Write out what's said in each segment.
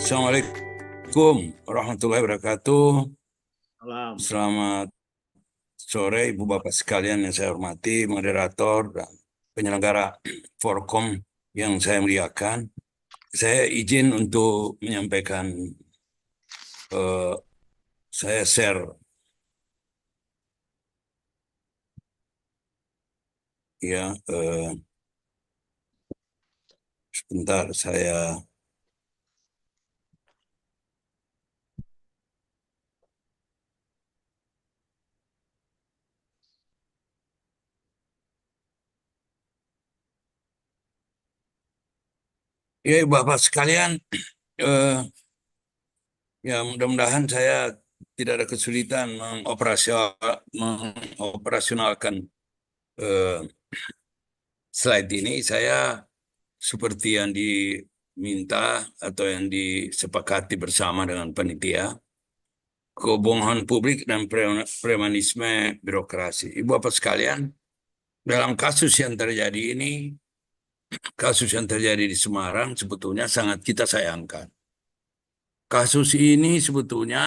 Assalamualaikum warahmatullahi wabarakatuh. Salam. Selamat sore Ibu Bapak sekalian yang saya hormati, moderator dan penyelenggara Forkom yang saya muliakan. Saya izin untuk menyampaikan, eh, saya share ya, sebentar saya. Ya Ibu Bapak sekalian, eh, ya mudah-mudahan saya tidak ada kesulitan mengoperasionalkan eh, slide ini. Saya seperti yang diminta atau yang disepakati bersama dengan panitia, kebohongan publik dan premanisme birokrasi. Ibu Bapak sekalian, dalam kasus yang terjadi ini, kasus yang terjadi di Semarang sebetulnya sangat kita sayangkan. Kasus ini sebetulnya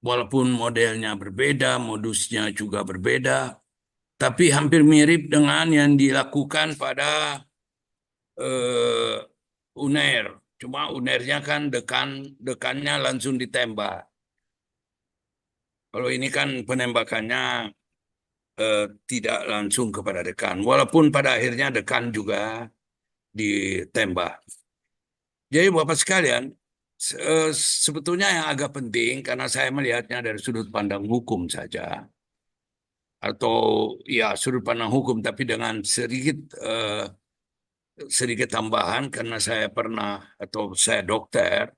walaupun modelnya berbeda, modusnya juga berbeda, tapi hampir mirip dengan yang dilakukan pada eh, UNER. Cuma UNER-nya kan dekannya langsung ditembak. Kalau ini kan penembakannya tidak langsung kepada dekan. Walaupun pada akhirnya dekan juga ditembak. Jadi Bapak sekalian, sebetulnya yang agak penting karena saya melihatnya dari sudut pandang hukum saja. Atau ya sudut pandang hukum tapi dengan sedikit tambahan karena saya pernah atau saya dokter.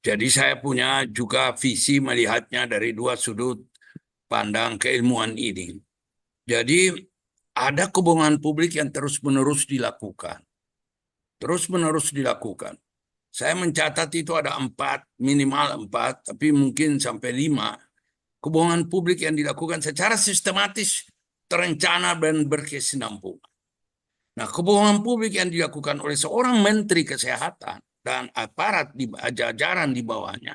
Jadi saya punya juga visi melihatnya dari dua sudut pandang keilmuan ini. Jadi ada kebohongan publik yang terus-menerus dilakukan. Terus-menerus dilakukan. Saya mencatat itu ada minimal empat, tapi mungkin sampai lima. Kebohongan publik yang dilakukan secara sistematis, terencana, dan berkesinambungan. Nah, kebohongan publik yang dilakukan oleh seorang menteri kesehatan dan aparat di jajaran di bawahnya,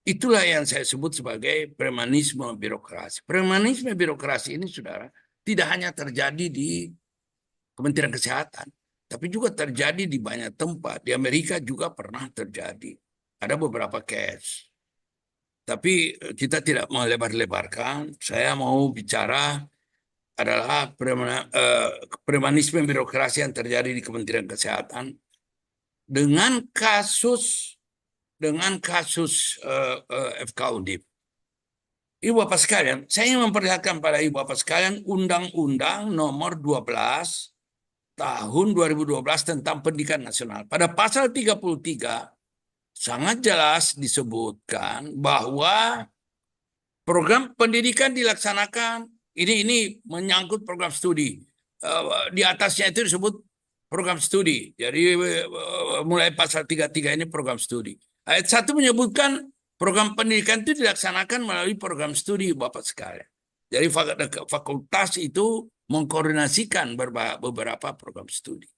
itulah yang saya sebut sebagai premanisme birokrasi. Premanisme birokrasi ini, saudara, tidak hanya terjadi di Kementerian Kesehatan, tapi juga terjadi di banyak tempat. Di Amerika juga pernah terjadi. Ada beberapa case. Tapi kita tidak mau lebar-lebarkan. Saya mau bicara adalah premanisme birokrasi yang terjadi di Kementerian Kesehatan dengan kasus FK Undip. Ibu Bapak sekalian, saya ingin memperlihatkan pada Ibu Bapak sekalian Undang-Undang Nomor 12 Tahun 2012 tentang Pendidikan Nasional. Pada pasal 33 sangat jelas disebutkan bahwa program pendidikan dilaksanakan, ini menyangkut program studi. Di atasnya itu disebut program studi. Jadi mulai pasal 33 ini program studi. Ayat 1 menyebutkan program pendidikan itu dilaksanakan melalui program studi Bapak sekalian. Jadi fakultas itu mengkoordinasikan beberapa program studi.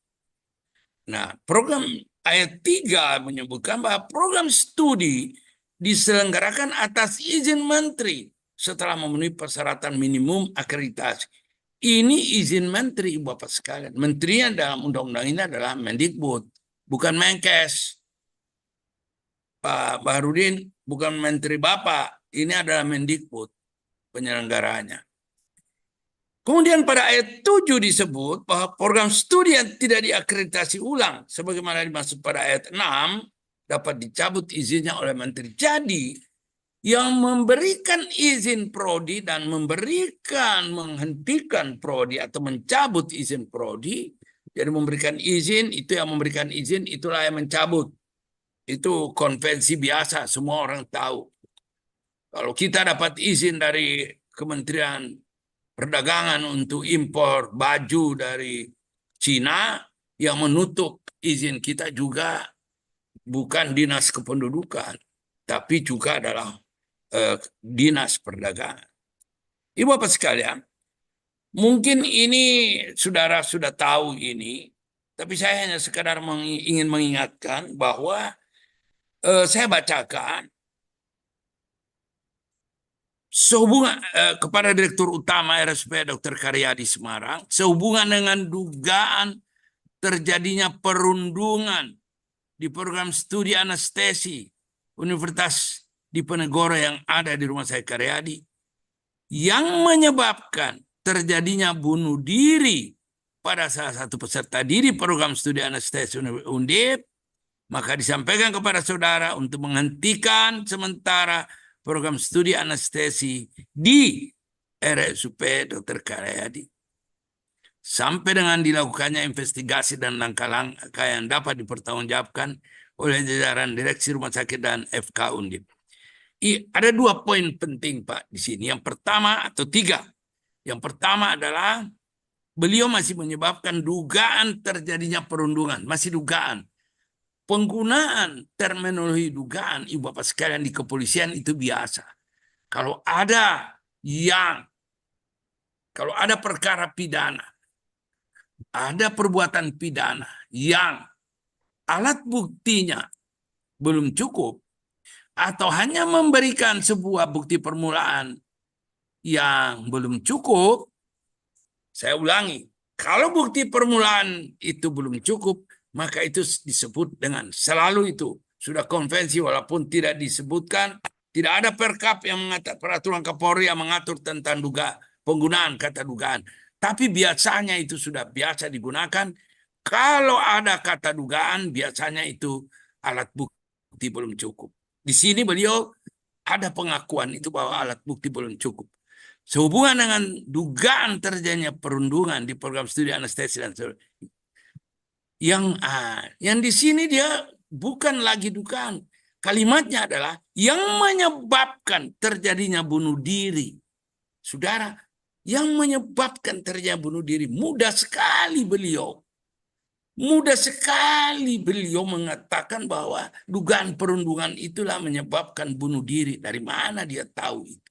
Nah, program ayat 3 menyebutkan bahwa program studi diselenggarakan atas izin menteri setelah memenuhi persyaratan minimum akreditasi. Ini izin menteri, Bapak sekalian. Menteri yang dalam undang-undang ini adalah Mendikbud, bukan Menkes. Pak Baharudin bukan menteri Bapak, ini adalah Mendikbud penyelenggaranya. Kemudian pada ayat 7 disebut bahwa program studi yang tidak diakreditasi ulang sebagaimana dimaksud pada ayat 6 dapat dicabut izinnya oleh menteri. Jadi yang memberikan izin prodi dan menghentikan prodi atau mencabut izin prodi, jadi memberikan izin itu yang memberikan izin, itulah yang mencabut. Itu konvensi biasa, semua orang tahu. Kalau kita dapat izin dari Kementerian Perdagangan untuk impor baju dari Cina, yang menutup izin kita juga bukan Dinas Kependudukan, tapi juga adalah Dinas Perdagangan. Ibu Bapak sekalian, mungkin ini saudara sudah tahu ini, Tapi saya hanya sekadar ingin mengingatkan bahwa saya bacakan sehubungan kepada Direktur Utama RSUP Dr. Karyadi Semarang, sehubungan dengan dugaan terjadinya perundungan di program studi anestesi Universitas Diponegoro yang ada di rumah saya Karyadi, yang menyebabkan terjadinya bunuh diri pada salah satu peserta didik program studi anestesi Undip, maka disampaikan kepada saudara untuk menghentikan sementara program studi anestesi di RSUP Dr. Karyadi sampai dengan dilakukannya investigasi dan langkah-langkah yang dapat dipertanggungjawabkan oleh jajaran direksi rumah sakit dan FK Undip. Ada 2 poin penting, Pak, di sini. Yang pertama atau 3. Yang pertama adalah beliau masih menyebabkan dugaan terjadinya perundungan, masih dugaan. Penggunaan terminologi dugaan, Ibu Bapak sekalian, di kepolisian itu biasa. Kalau ada perkara pidana, ada perbuatan pidana yang alat buktinya belum cukup, atau hanya memberikan sebuah bukti permulaan yang belum cukup, saya ulangi, kalau bukti permulaan itu belum cukup, maka itu disebut dengan, selalu itu sudah konvensi walaupun tidak disebutkan, tidak ada perkap yang mengatur, peraturan Kapolri yang mengatur tentang penggunaan kata dugaan. Tapi biasanya itu sudah biasa digunakan. Kalau ada kata dugaan, biasanya itu alat bukti belum cukup. Di sini beliau ada pengakuan itu bahwa alat bukti belum cukup. Sehubungan dengan dugaan terjadinya perundungan di program studi anestesi dan sebagainya. Yang di sini dia bukan lagi dugaan. Kalimatnya adalah yang menyebabkan terjadinya bunuh diri. Saudara, yang menyebabkan terjadinya bunuh diri, mudah sekali beliau mengatakan bahwa dugaan perundungan itulah menyebabkan bunuh diri. Dari mana dia tahu itu?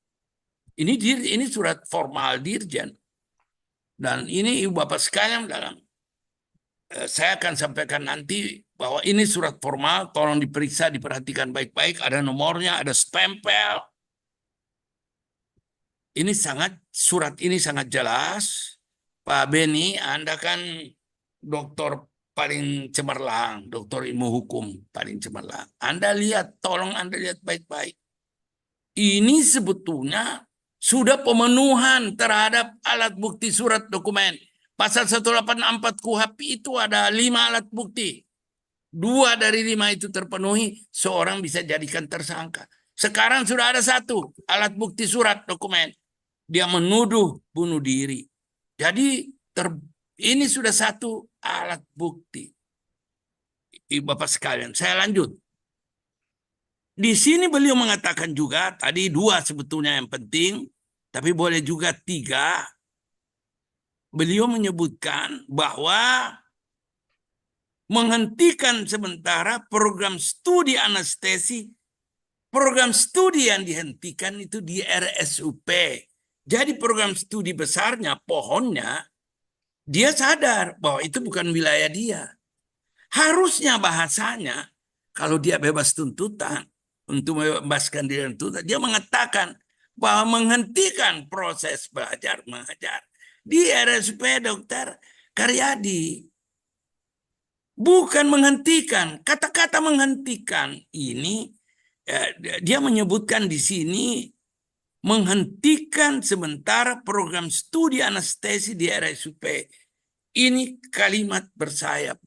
Ini surat formal Dirjen. Dan ini Ibu Bapak sekalian, saya akan sampaikan nanti bahwa ini surat formal, tolong diperiksa, diperhatikan baik-baik, ada nomornya, ada stempel. Surat ini sangat jelas. Pak Beni, Anda kan dokter paling cemerlang, dokter ilmu hukum paling cemerlang. Tolong Anda lihat baik-baik. Ini sebetulnya sudah pemenuhan terhadap alat bukti surat dokumen. Pasal 184 KUHP itu ada 5 alat bukti. 2 dari 5 itu terpenuhi, seorang bisa jadikan tersangka. Sekarang sudah ada 1 alat bukti surat dokumen. Dia menuduh bunuh diri. Jadi ini sudah 1 alat bukti. Ibu Bapak sekalian, saya lanjut. Di sini beliau mengatakan juga, tadi 2 sebetulnya yang penting, tapi boleh juga 3. Beliau menyebutkan bahwa menghentikan sementara program studi anestesi, program studi yang dihentikan itu di RSUP. Jadi program studi besarnya, pohonnya, dia sadar bahwa itu bukan wilayah dia. Harusnya bahasanya, kalau dia bebas tuntutan, untuk membebaskan diri dari tuntutan, dia mengatakan bahwa menghentikan proses belajar mengajar di RSUP Dr. Karyadi. Bukan menghentikan. Kata-kata menghentikan ini, dia menyebutkan di sini, menghentikan sementara program studi anestesi di RSUP. Ini kalimat bersayap.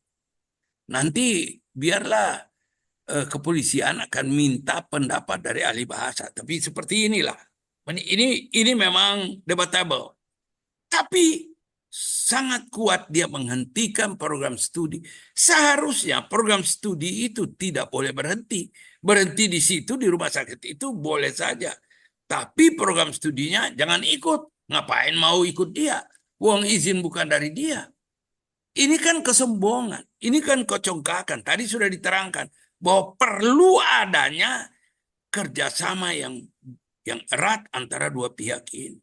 Nanti biarlah kepolisian akan minta pendapat dari ahli bahasa. Tapi seperti inilah. Ini memang debatable. Tapi sangat kuat dia menghentikan program studi. Seharusnya program studi itu tidak boleh berhenti. Berhenti di situ, di rumah sakit itu boleh saja. Tapi program studinya jangan ikut. Ngapain mau ikut dia? Uang izin bukan dari dia. Ini kan kesombongan. Ini kan kecongkakan. Tadi sudah diterangkan bahwa perlu adanya kerjasama yang erat antara 2 pihak ini.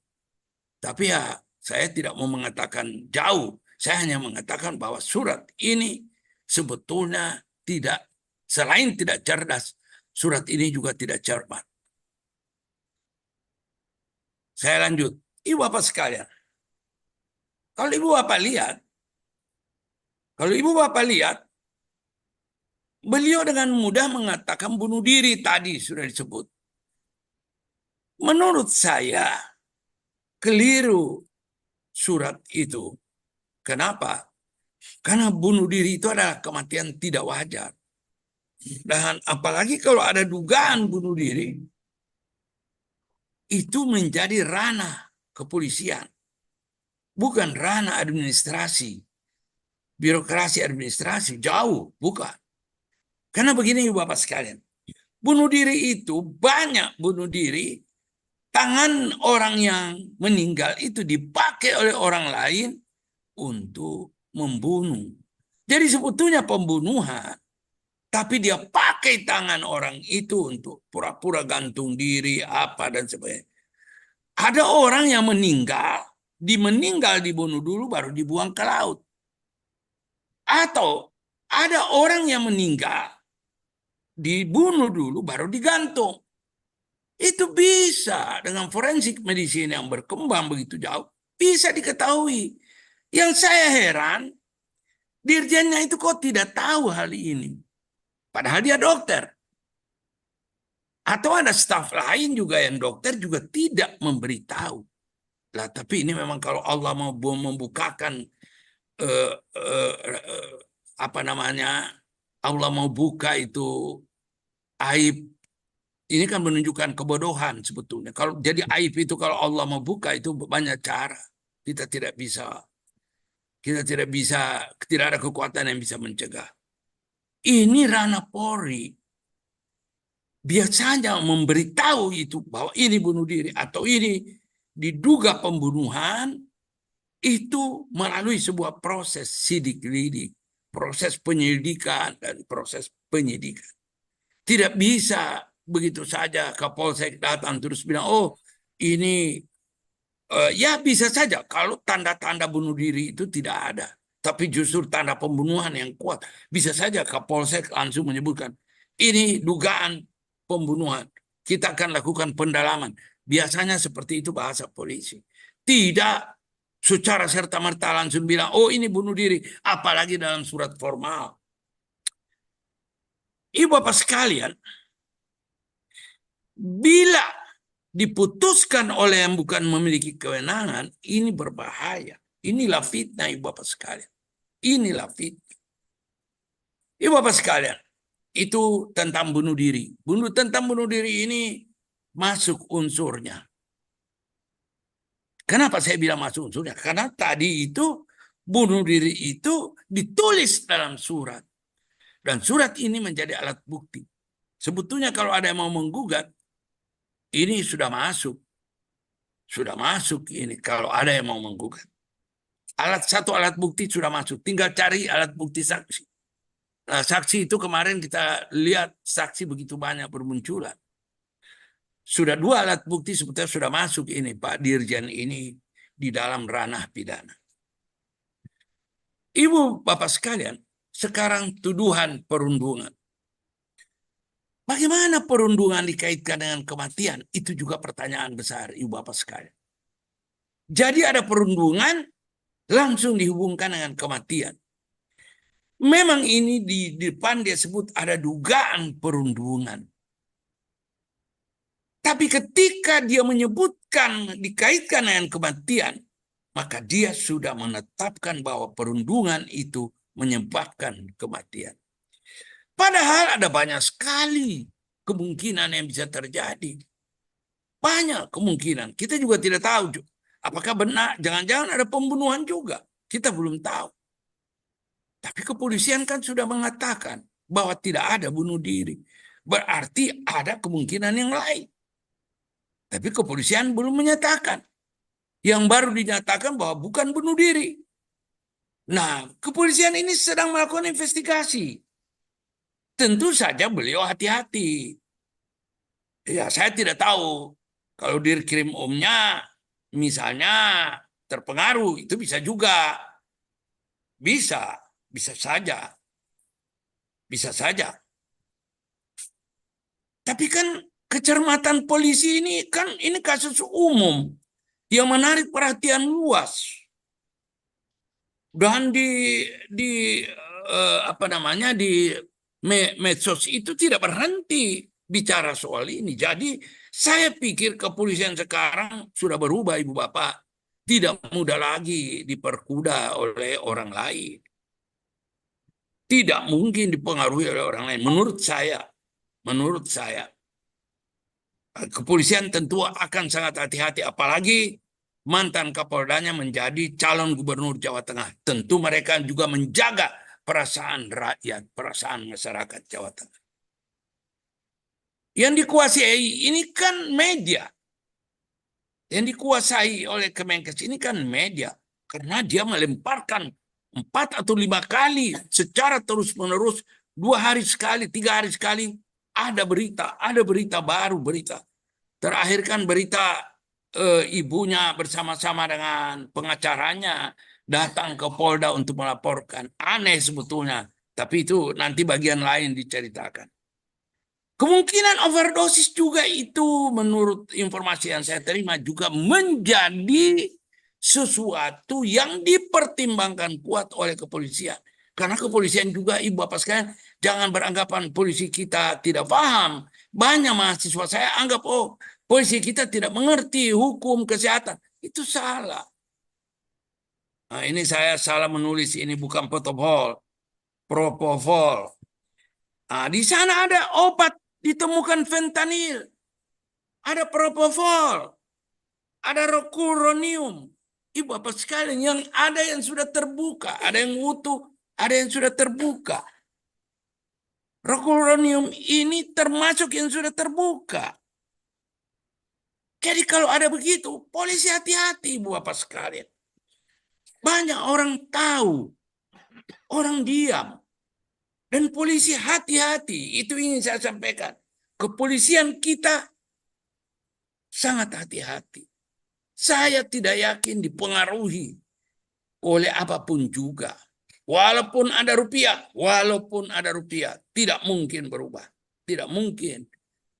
Tapi ya, saya tidak mau mengatakan jauh. Saya hanya mengatakan bahwa surat ini sebetulnya tidak, selain tidak cerdas, surat ini juga tidak cermat. Saya lanjut. Ibu bapak sekalian, kalau ibu bapak lihat, kalau ibu bapak lihat, beliau dengan mudah mengatakan bunuh diri tadi sudah disebut. Menurut saya, keliru surat itu. Kenapa? Karena bunuh diri itu adalah kematian tidak wajar. Dan apalagi kalau ada dugaan bunuh diri, itu menjadi ranah kepolisian. Bukan ranah administrasi, birokrasi administrasi, jauh, bukan. Karena begini Bapak sekalian, bunuh diri itu banyak bunuh diri, tangan orang yang meninggal itu dipakai oleh orang lain untuk membunuh. Jadi sebetulnya pembunuhan, tapi dia pakai tangan orang itu untuk pura-pura gantung diri, apa dan sebagainya. Ada orang yang meninggal dibunuh dulu baru dibuang ke laut. Atau ada orang yang meninggal, dibunuh dulu baru digantung. Itu bisa dengan forensik medicine yang berkembang begitu jauh, bisa diketahui. Yang saya heran, dirjennya itu kok tidak tahu hal ini. Padahal dia dokter. Atau ada staf lain juga yang dokter juga tidak memberitahu. Lah, tapi ini memang kalau Allah mau membukakan eh, eh, eh, apa namanya, Allah mau buka itu aib, ini kan menunjukkan kebodohan sebetulnya. Kalau jadi aib itu kalau Allah mau buka itu banyak cara. Kita tidak bisa, tidak ada kekuatan yang bisa mencegah. Ini ranah Polri. Biasanya memberitahu itu bahwa ini bunuh diri atau ini diduga pembunuhan itu melalui sebuah proses sidik lidik, proses penyelidikan dan proses penyidikan. Tidak bisa begitu saja Kapolsek datang terus bilang, oh ini ya bisa saja kalau tanda-tanda bunuh diri itu tidak ada. Tapi justru tanda pembunuhan yang kuat. Bisa saja Kapolsek langsung menyebutkan, ini dugaan pembunuhan. Kita akan lakukan pendalaman. Biasanya seperti itu bahasa polisi. Tidak secara serta-merta langsung bilang, oh ini bunuh diri. Apalagi dalam surat formal. Ibu bapak sekalian, bila diputuskan oleh yang bukan memiliki kewenangan, ini berbahaya. Inilah fitnah ibu bapak sekalian. Inilah fitnah. Ibu bapak sekalian, itu tentang bunuh diri. Tentang bunuh diri ini masuk unsurnya. Kenapa saya bilang masuk unsurnya? Karena tadi itu bunuh diri itu ditulis dalam surat. Dan surat ini menjadi alat bukti. Sebetulnya kalau ada yang mau menggugat, ini sudah masuk. Sudah masuk ini kalau ada yang mau menggugat. Satu alat bukti sudah masuk. Tinggal cari alat bukti saksi. Nah, saksi itu kemarin kita lihat saksi begitu banyak bermunculan. Sudah 2 alat bukti sebetulnya sudah masuk ini Pak Dirjen ini di dalam ranah pidana. Ibu bapak sekalian, sekarang tuduhan perundungan. Bagaimana perundungan dikaitkan dengan kematian? Itu juga pertanyaan besar ibu bapak sekalian. Jadi ada perundungan langsung dihubungkan dengan kematian. Memang ini di depan dia sebut ada dugaan perundungan. Tapi ketika dia menyebutkan dikaitkan dengan kematian, maka dia sudah menetapkan bahwa perundungan itu menyebabkan kematian. Padahal ada banyak sekali kemungkinan yang bisa terjadi. Banyak kemungkinan. Kita juga tidak tahu apakah benar. Jangan-jangan ada pembunuhan juga. Kita belum tahu. Tapi kepolisian kan sudah mengatakan bahwa tidak ada bunuh diri. Berarti ada kemungkinan yang lain. Tapi kepolisian belum menyatakan. Yang baru dinyatakan bahwa bukan bunuh diri. Nah, kepolisian ini sedang melakukan investigasi. Tentu saja beliau hati-hati. Ya, saya tidak tahu. Kalau Dirkrim Umnya misalnya terpengaruh, itu bisa juga. Bisa, bisa saja, bisa saja. Tapi kan kecermatan polisi ini kan ini kasus umum yang menarik perhatian luas. Dan di apa namanya di medsos itu tidak berhenti bicara soal ini. Jadi saya pikir kepolisian sekarang sudah berubah, Ibu Bapak. Tidak mudah lagi diperkuda oleh orang lain. Tidak mungkin dipengaruhi oleh orang lain. Menurut saya, kepolisian tentu akan sangat hati-hati, apalagi mantan Kapoldanya menjadi calon gubernur Jawa Tengah. Tentu mereka juga menjaga perasaan rakyat, perasaan masyarakat Jawa Tengah. Yang dikuasai ini kan media. Yang dikuasai oleh Kemenkes ini kan media. Karena dia melemparkan 4 atau 5 kali secara terus-menerus, 2 hari sekali, 3 hari sekali, ada berita baru, berita. Terakhir kan berita ibunya bersama-sama dengan pengacaranya datang ke Polda untuk melaporkan. Aneh sebetulnya, tapi itu nanti bagian lain diceritakan. Kemungkinan overdosis juga itu menurut informasi yang saya terima juga menjadi sesuatu yang dipertimbangkan kuat oleh kepolisian. Karena kepolisian juga, Ibu Bapak sekalian, jangan beranggapan polisi kita tidak paham. Banyak mahasiswa saya anggap, oh polisi kita tidak mengerti hukum kesehatan. Itu salah. Nah, ini saya salah menulis, ini bukan protokol, propofol. Nah, di sana ada obat ditemukan fentanyl, ada propofol, ada rocuronium. Ibu Bapak sekalian, yang ada yang sudah terbuka, ada yang utuh, ada yang sudah terbuka. Rocuronium ini termasuk yang sudah terbuka. Jadi kalau ada begitu, polisi hati-hati, Ibu Bapak sekalian. Banyak orang tahu, orang diam. Dan polisi hati-hati, itu ingin saya sampaikan. Kepolisian kita sangat hati-hati. Saya tidak yakin dipengaruhi oleh apapun juga. Walaupun ada rupiah, tidak mungkin berubah. Tidak mungkin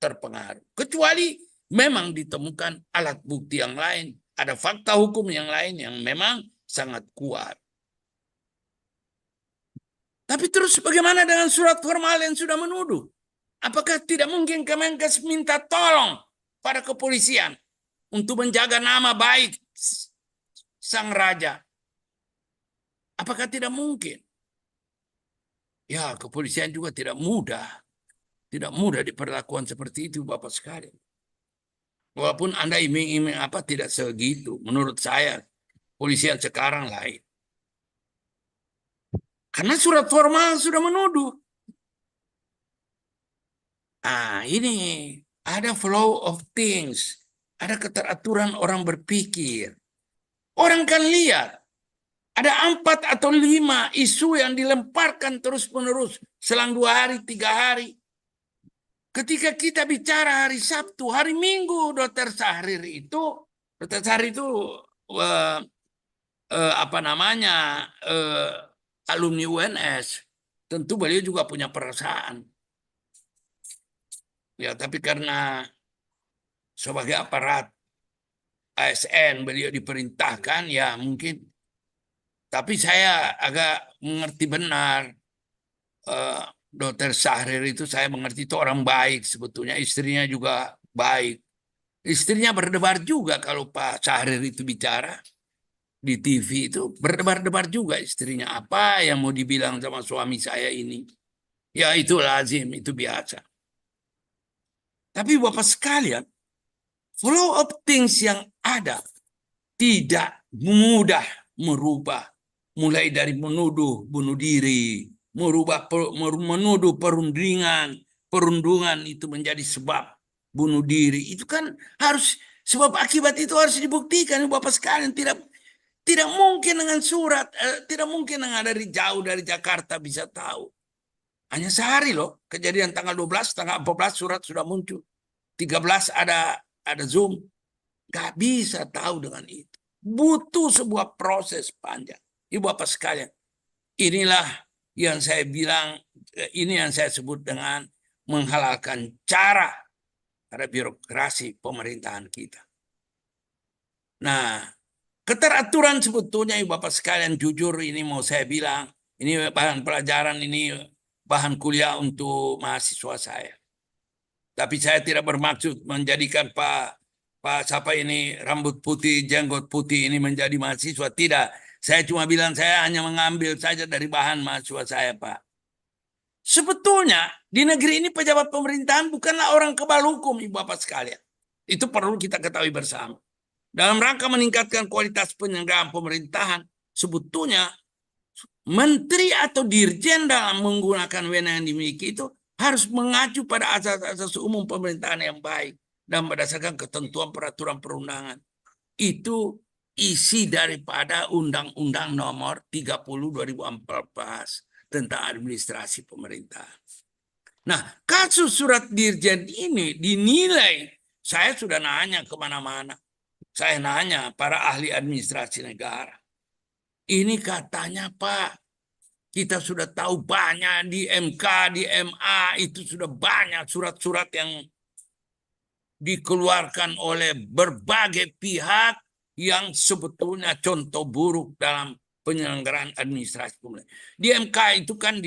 terpengaruh. Kecuali memang ditemukan alat bukti yang lain. Ada fakta hukum yang lain yang memang sangat kuat. Tapi terus bagaimana dengan surat formal yang sudah menuduh? Apakah tidak mungkin Kemenkes minta tolong pada kepolisian untuk menjaga nama baik sang raja? Apakah tidak mungkin? Ya, kepolisian juga tidak mudah. Tidak mudah diperlakukan seperti itu, Bapak sekalian. Walaupun Anda iming-iming apa, tidak segitu. Menurut saya, polisian sekarang lain. Karena surat formal sudah menuduh. Ah, ini ada flow of things. Ada keteraturan orang berpikir. Orang kan lihat. Ada 4 atau 5 isu yang dilemparkan terus-menerus selang 2 hari, 3 hari. Ketika kita bicara hari Sabtu, hari Minggu, Dr. Syahrir itu apa namanya alumni UNS, tentu beliau juga punya perasaan. Ya, tapi karena sebagai aparat ASN beliau diperintahkan, ya mungkin. Tapi saya agak mengerti benar. Dr. Syahrir itu saya mengerti itu orang baik sebetulnya. Istrinya juga baik. Istrinya berdebar juga kalau Pak Syahrir itu bicara di TV itu. Berdebar-debar juga istrinya. Apa yang mau dibilang sama suami saya ini? Ya itu lazim, itu biasa. Tapi Bapak sekalian, flow of things yang ada tidak mudah merubah. Mulai dari menuduh bunuh diri, menuduh perundungan itu menjadi sebab bunuh diri. Itu kan harus, sebab akibat itu harus dibuktikan, Bapak sekalian. Tidak mungkin dengan surat, tidak mungkin dengan dari jauh dari Jakarta bisa tahu. Hanya sehari loh, kejadian tanggal 12, tanggal 14 surat sudah muncul. 13 ada Zoom. Gak bisa tahu dengan itu. Butuh sebuah proses panjang. Ibu Bapak sekalian, inilah yang saya bilang, ini yang saya sebut dengan menghalalkan cara pada birokrasi pemerintahan kita. Nah, keteraturan sebetulnya Bapak sekalian, jujur ini mau saya bilang, ini bahan pelajaran, ini bahan kuliah untuk mahasiswa saya. Tapi saya tidak bermaksud menjadikan Pak siapa ini rambut putih, jenggot putih ini menjadi mahasiswa. Tidak. Saya cuma bilang saya hanya mengambil saja dari bahan mahasiswa saya, Pak. Sebetulnya di negeri ini pejabat pemerintahan bukanlah orang kebal hukum, Ibu Bapak sekalian. Itu perlu kita ketahui bersama. Dalam rangka meningkatkan kualitas penyelenggaraan pemerintahan, sebetulnya menteri atau dirjen dalam menggunakan wewenang yang dimiliki itu harus mengacu pada asas-asas umum pemerintahan yang baik dan berdasarkan ketentuan peraturan perundangan. Itu isi daripada Undang-Undang Nomor 30 2014 tentang administrasi pemerintahan. Nah, kasus surat dirjen ini dinilai, saya sudah nanya kemana-mana. Saya nanya para ahli administrasi negara. Ini katanya Pak, kita sudah tahu banyak di MK, di MA, itu sudah banyak surat-surat yang dikeluarkan oleh berbagai pihak yang sebetulnya contoh buruk dalam penyelenggaraan administrasi pemerintahan. Di MK itu kan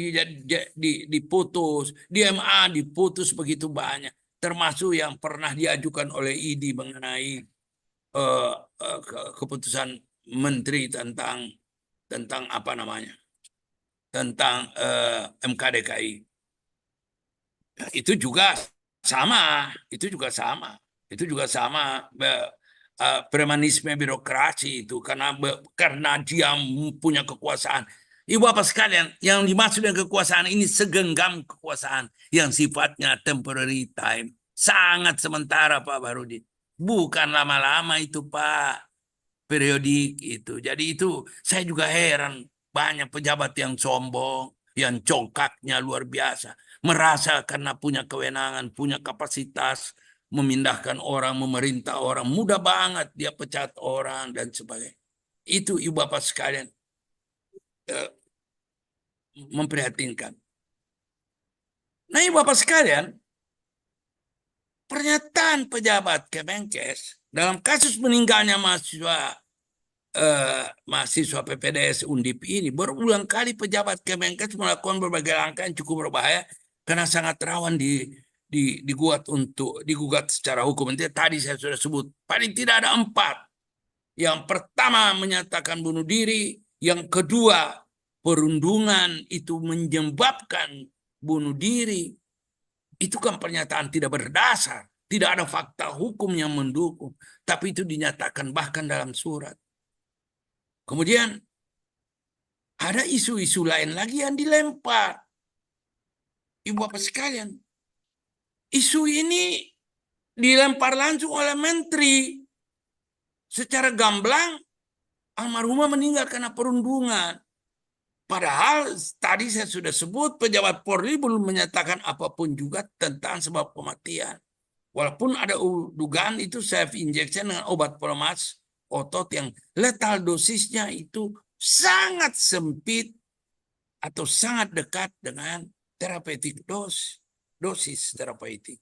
diputus, di MA diputus begitu banyak, termasuk yang pernah diajukan oleh ID mengenai keputusan menteri tentang apa namanya, tentang MKDKI. Itu juga sama, itu juga sama, itu juga sama. Premanisme birokrasi itu karena dia punya kekuasaan. Ibu Bapak sekalian, yang dimaksud dengan kekuasaan ini segenggam kekuasaan yang sifatnya temporary time, sangat sementara Pak Barudin. Bukan lama-lama itu Pak, periodik itu. Jadi itu saya juga heran, banyak pejabat yang sombong, yang congkaknya luar biasa, merasa karena punya kewenangan, punya kapasitas memindahkan orang, memerintah orang, mudah banget dia pecat orang dan sebagainya. Itu Ibu Bapak sekalian memprihatinkan. Nah Ibu Bapak sekalian, pernyataan pejabat Kemenkes dalam kasus meninggalnya mahasiswa PPDS Undip ini, berulang kali pejabat Kemenkes melakukan berbagai langkah yang cukup berbahaya karena sangat rawan digugat secara hukum. Tadi saya sudah sebut, paling tidak ada 4. Yang pertama menyatakan bunuh diri, yang kedua perundungan itu menyebabkan bunuh diri. Itu kan pernyataan tidak berdasar, tidak ada fakta hukum yang mendukung, tapi itu dinyatakan bahkan dalam surat. Kemudian ada isu-isu lain lagi yang dilempar. Ibu Bapak sekalian, isu ini dilempar langsung oleh menteri. Secara gamblang, almarhumah meninggal karena perundungan. Padahal tadi saya sudah sebut pejabat Polri belum menyatakan apapun juga tentang sebab kematian. Walaupun ada dugaan itu self injection dengan obat pelemas otot yang letal dosisnya itu sangat sempit atau sangat dekat dengan terapeutik dosis terapeutik.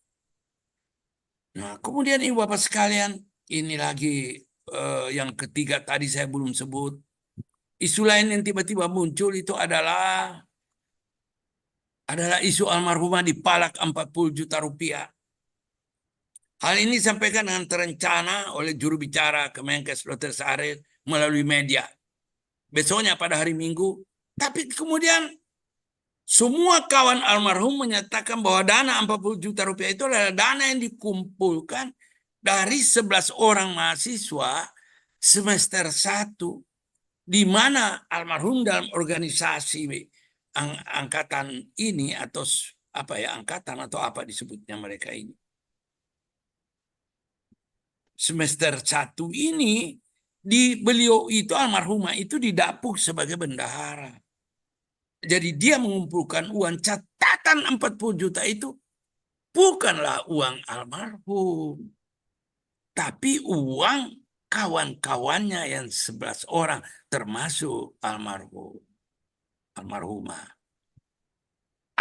Nah, kemudian Ibu Bapak sekalian, ini lagi yang ketiga tadi saya belum sebut. Isu lain yang tiba-tiba muncul itu adalah isu almarhumah dipalak 40 juta rupiah. Hal ini disampaikan dengan terencana oleh juru bicara Kemenkes Dr. Sahril melalui media. Besoknya pada hari Minggu, tapi kemudian semua kawan almarhum menyatakan bahwa dana 40 juta rupiah itu adalah dana yang dikumpulkan dari 11 orang mahasiswa semester 1, di mana almarhum dalam organisasi angkatan ini atau angkatan atau apa disebutnya mereka ini. Semester 1 ini beliau itu almarhumah itu didapuk sebagai bendahara. Jadi dia mengumpulkan uang, catatan 40 juta itu bukanlah uang almarhum, tapi uang kawan-kawannya yang 11 orang termasuk almarhum. almarhumah.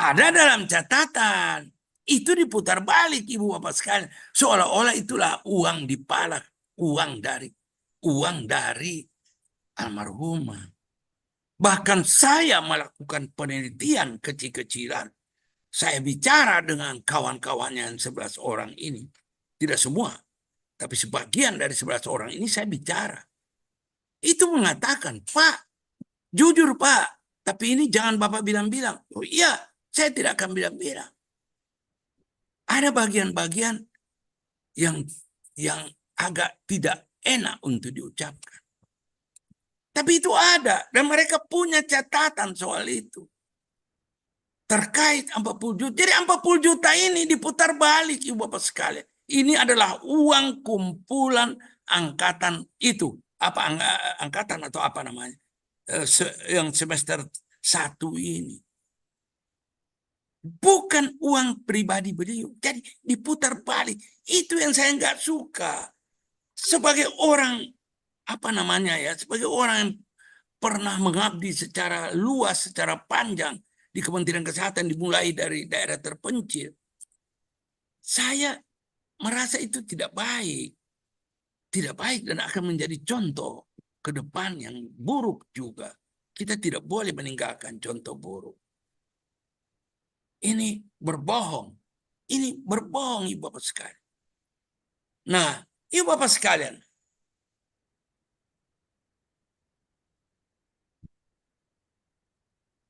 Ada dalam catatan. Itu diputar balik ibu bapak sekalian. Seolah-olah itulah uang dipalak. Uang dari almarhumah. Bahkan saya melakukan penelitian kecil-kecilan. Saya bicara dengan kawan-kawannya yang 11 orang ini. Tidak semua. Tapi sebagian dari 11 orang ini saya bicara. Itu mengatakan, Pak, jujur Pak. Tapi ini jangan Bapak bilang-bilang. Oh iya, saya tidak akan bilang-bilang. Ada bagian-bagian yang yang agak tidak enak untuk diucapkan. Tapi itu ada dan mereka punya catatan soal itu. Terkait 40 juta. Jadi 40 juta ini diputar balik Ibu Bapak sekalian. Ini adalah uang kumpulan angkatan itu. Apa angkatan atau apa namanya? Yang semester 1 ini. Bukan uang pribadi beliau. Jadi diputar balik. Itu yang saya nggak suka. Sebagai orang, apa namanya ya, sebagai orang yang pernah mengabdi secara luas, secara panjang di Kementerian Kesehatan dimulai dari daerah terpencil. Saya merasa itu tidak baik. Tidak baik dan akan menjadi contoh ke depan yang buruk juga. Kita tidak boleh meninggalkan contoh buruk. Ini berbohong. Ini berbohong Ibu Bapak sekalian. Nah, Ibu Bapak sekalian,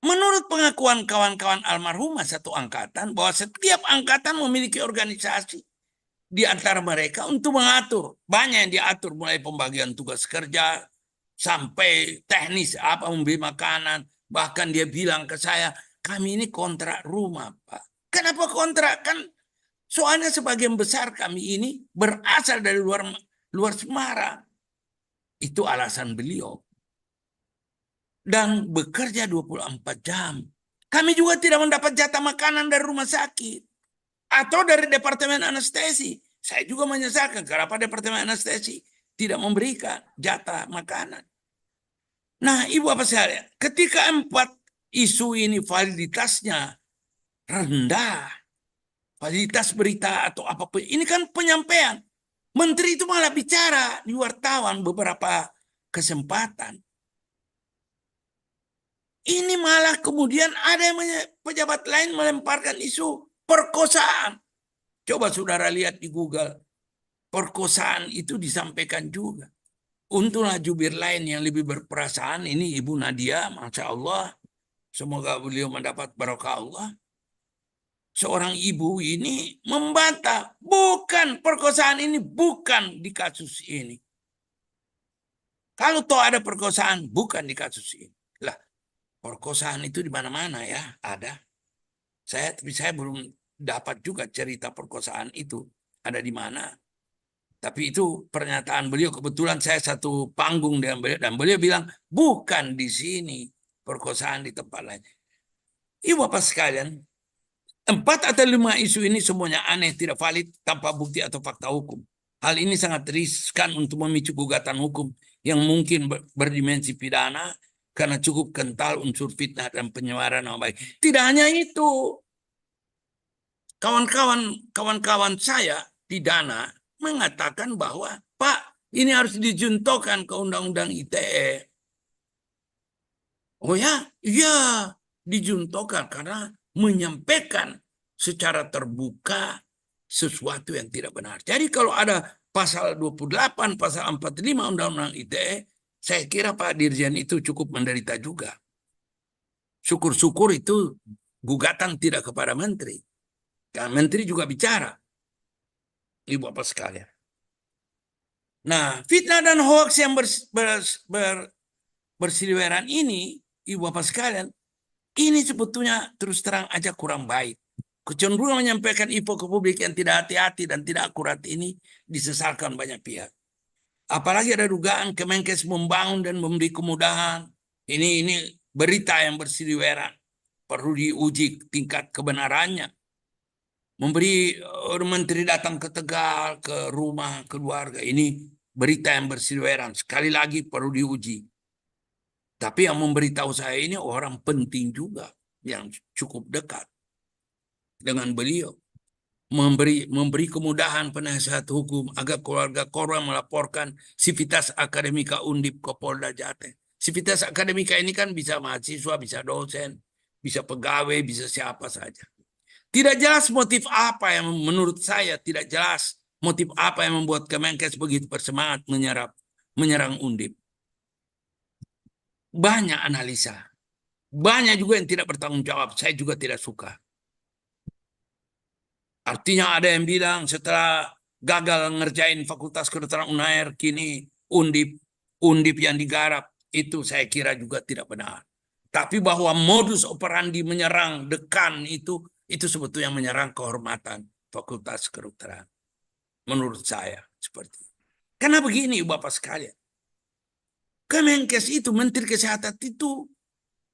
menurut pengakuan kawan-kawan almarhumah satu angkatan, bahwa setiap angkatan memiliki organisasi di antara mereka untuk mengatur. Banyak yang diatur, mulai pembagian tugas kerja, sampai teknis, apa membeli makanan. Bahkan dia bilang ke saya, kami ini kontrak rumah, Pak. Kenapa kontrak? Kan soalnya sebagian besar kami ini berasal dari luar Semarang. Itu alasan beliau. Dan bekerja 24 jam. Kami juga tidak mendapat jatah makanan dari rumah sakit. Atau dari departemen anestesi. Saya juga menyesalkan kenapa departemen anestesi tidak memberikan jatah makanan. Nah, Ibu apa sekalian, ketika 4 isu ini validitasnya rendah, validitas berita atau apapun, ini kan penyampaian. Menteri itu malah bicara di wartawan beberapa kesempatan. Ini malah kemudian ada yang pejabat lain melemparkan isu perkosaan. Coba saudara lihat di Google. Perkosaan itu disampaikan juga. Untunglah jubir lain yang lebih berperasaan. Ini Ibu Nadia, Masya Allah. Semoga beliau mendapat barokah Allah. Seorang ibu ini membantah. Bukan, perkosaan ini bukan di kasus ini. Kalau toh ada perkosaan, bukan di kasus ini. Lah, perkosaan itu di mana-mana ya, ada. Tapi saya belum dapat juga cerita perkosaan itu ada di mana. Tapi itu pernyataan beliau, kebetulan saya satu panggung dengan beliau dan beliau bilang bukan di sini, perkosaan di tempat lain. Ibu Bapak sekalian, 4 atau 5 isu ini semuanya aneh, tidak valid, tanpa bukti atau fakta hukum. Hal ini sangat riskan untuk memicu gugatan hukum yang mungkin berdimensi pidana karena cukup kental unsur fitnah dan penyemaran nama baik. Tidak hanya itu, kawan-kawan saya pidana mengatakan bahwa Pak, ini harus dijuntokan ke Undang-Undang ITE. Oh ya, iya dijuntokan karena menyampaikan secara terbuka sesuatu yang tidak benar. Jadi kalau ada pasal 28, pasal 45 Undang-Undang ITE, saya kira Pak Dirjen itu cukup menderita juga. Syukur-syukur itu gugatan tidak kepada menteri. Karena menteri juga bicara. Ibu Bapak sekalian. Nah, fitnah dan hoax yang bersiliweran ini, Ibu Bapak sekalian, ini sebetulnya terus terang aja kurang baik. Kecenderungan menyampaikan info ke publik yang tidak hati-hati dan tidak akurat ini disesalkan banyak pihak. Apalagi ada dugaan Kemenkes membangun dan memberi kemudahan. Ini berita yang bersiliweran. Perlu diuji tingkat kebenarannya. Memberi menteri datang ke Tegal, ke rumah keluarga. Ini berita yang bersiliweran. Sekali lagi perlu diuji. Tapi yang memberitahu saya ini orang penting juga yang cukup dekat dengan beliau. Memberi kemudahan penasihat hukum agar keluarga korban melaporkan Sivitas Akademika Undip ke Polda Jateng. Sivitas Akademika ini kan bisa mahasiswa, bisa dosen, bisa pegawai, bisa siapa saja. Tidak jelas motif apa yang menurut saya tidak jelas motif apa yang membuat Kemenkes begitu bersemangat menyerang Undip. Banyak analisa, banyak juga yang tidak bertanggung jawab. Saya juga tidak suka. Artinya ada yang bilang setelah gagal ngerjain Fakultas Kedokteran Unair, kini Undip yang digarap, itu saya kira juga tidak benar. Tapi bahwa modus operandi menyerang dekan itu sebetulnya menyerang kehormatan Fakultas Kedokteran. Menurut saya seperti itu. Karena begini Bapak sekalian, Kemenkes itu, Menteri Kesehatan itu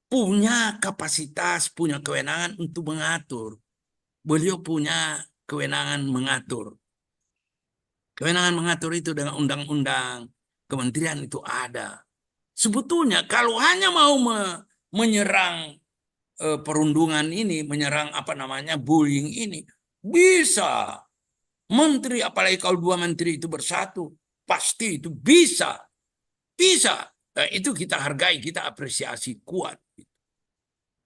punya kapasitas, punya kewenangan untuk mengatur. Beliau punya kewenangan mengatur. Kewenangan mengatur itu dengan undang-undang kementerian itu ada. Sebetulnya kalau hanya mau menyerang perundungan ini, menyerang apa namanya bullying ini, bisa. Menteri, apalagi kalau dua menteri itu bersatu, pasti itu bisa. Bisa. Nah, itu kita hargai, kita apresiasi kuat.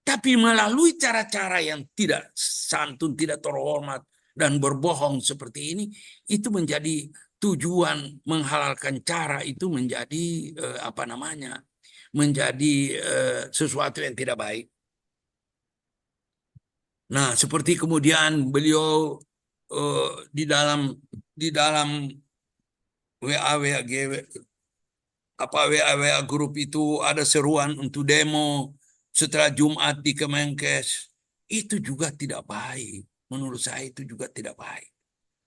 Tapi melalui cara-cara yang tidak santun, tidak terhormat, dan berbohong seperti ini, itu menjadi tujuan menghalalkan cara itu menjadi apa namanya, menjadi sesuatu yang tidak baik. Nah, seperti kemudian beliau di dalam WA grup itu ada seruan untuk demo setelah Jumat di Kemenkes. Itu juga tidak baik. Menurut saya itu juga tidak baik.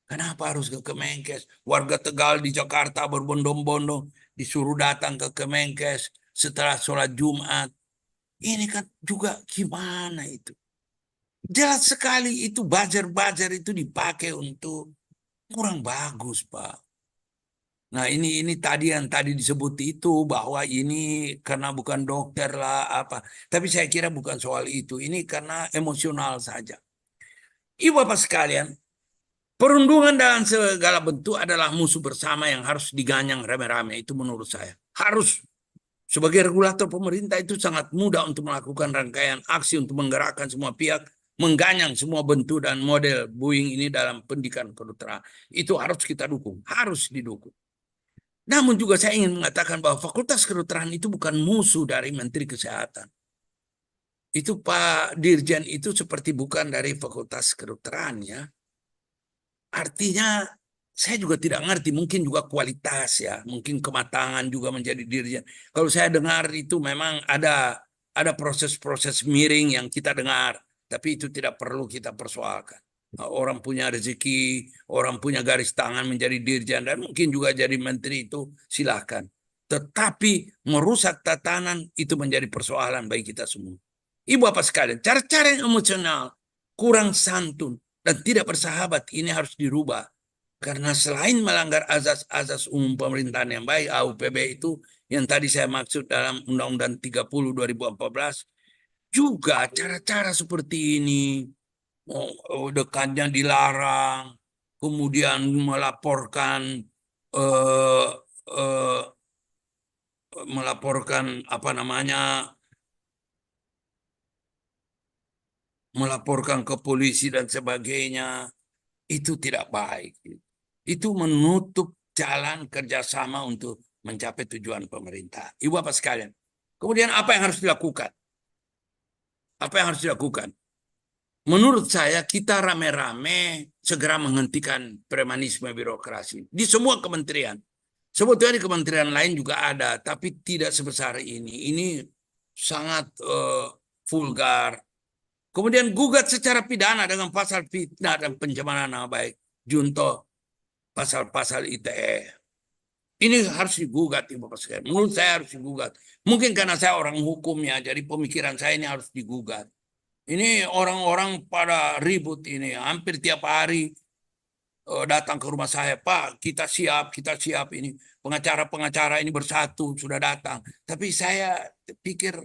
Kenapa harus ke Kemenkes? Warga Tegal di Jakarta berbondong-bondong disuruh datang ke Kemenkes setelah sholat Jumat. Ini kan juga gimana itu? Jelas sekali itu buzzer-buzzer itu dipakai untuk kurang bagus, Pak. Nah, ini tadi yang tadi disebut itu bahwa ini karena bukan dokter lah apa. Tapi saya kira bukan soal itu. Ini karena emosional saja. Ibu Bapak sekalian, perundungan dalam segala bentuk adalah musuh bersama yang harus diganyang rame-rame. Itu menurut saya. Harus. Sebagai regulator pemerintah itu sangat mudah untuk melakukan rangkaian aksi untuk menggerakkan semua pihak, mengganyang semua bentuk dan model bullying ini dalam pendidikan kedokteran. Itu harus kita dukung. Harus didukung. Namun juga saya ingin mengatakan bahwa Fakultas Kedokteran itu bukan musuh dari Menteri Kesehatan. Itu Pak Dirjen itu seperti bukan dari Fakultas Kedokteran ya. Artinya saya juga tidak ngerti, mungkin juga kualitas ya, mungkin kematangan juga menjadi dirjen. Kalau saya dengar itu memang ada proses-proses miring yang kita dengar, tapi itu tidak perlu kita persoalkan. Orang punya rezeki, orang punya garis tangan menjadi dirjen dan mungkin juga jadi menteri itu silahkan. Tetapi merusak tatanan itu menjadi persoalan bagi kita semua. Ibu Bapak sekalian, cara-cara yang emosional, kurang santun, dan tidak bersahabat ini harus dirubah. Karena selain melanggar azas-azas umum pemerintahan yang baik, AUPB itu yang tadi saya maksud dalam Undang-Undang 30 2014, juga cara-cara seperti ini, dekatnya dilarang, kemudian eh, eh, melaporkan apa namanya, melaporkan ke polisi dan sebagainya, itu tidak baik. Itu menutup jalan kerjasama untuk mencapai tujuan pemerintah. Ibu Bapak sekalian. Kemudian apa yang harus dilakukan? Apa yang harus dilakukan? Menurut saya kita rame-rame segera menghentikan premanisme birokrasi di semua kementerian. Sebetulnya di kementerian lain juga ada, tapi tidak sebesar ini. Ini sangat vulgar. Kemudian gugat secara pidana dengan pasal fitnah dan pencemaran nama baik. Junto pasal-pasal ITE. Ini harus digugat, Ibu Bapak sekalian. Menurut saya harus digugat. Mungkin karena saya orang hukumnya, jadi pemikiran saya ini harus digugat. Ini orang-orang pada ribut ini, hampir tiap hari datang ke rumah saya, Pak, kita siap ini pengacara-pengacara ini bersatu sudah datang. Tapi saya pikir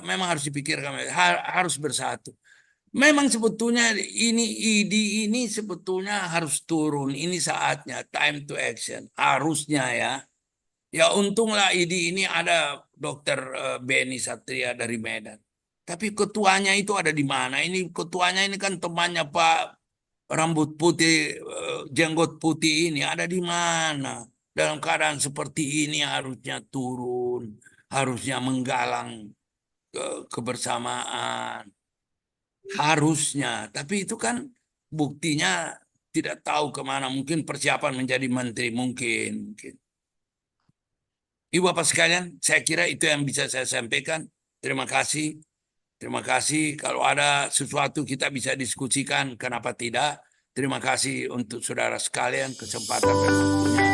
memang harus dipikirkan, harus bersatu. Memang sebetulnya ini ID ini sebetulnya harus turun. Ini saatnya, time to action. Harusnya ya. Ya untunglah ID ini ada Dokter Beni Satria dari Medan. Tapi ketuanya itu ada di mana? Ini ketuanya ini kan temannya Pak rambut putih, jenggot putih ini ada di mana? Dalam keadaan seperti ini harusnya turun, harusnya menggalang kebersamaan, harusnya. Tapi itu kan buktinya tidak tahu kemana. Mungkin persiapan menjadi menteri, mungkin. Ibu Bapak sekalian, saya kira itu yang bisa saya sampaikan. Terima kasih. Terima kasih. Kalau ada sesuatu kita bisa diskusikan, kenapa tidak? Terima kasih untuk saudara sekalian kesempatan dan waktunya.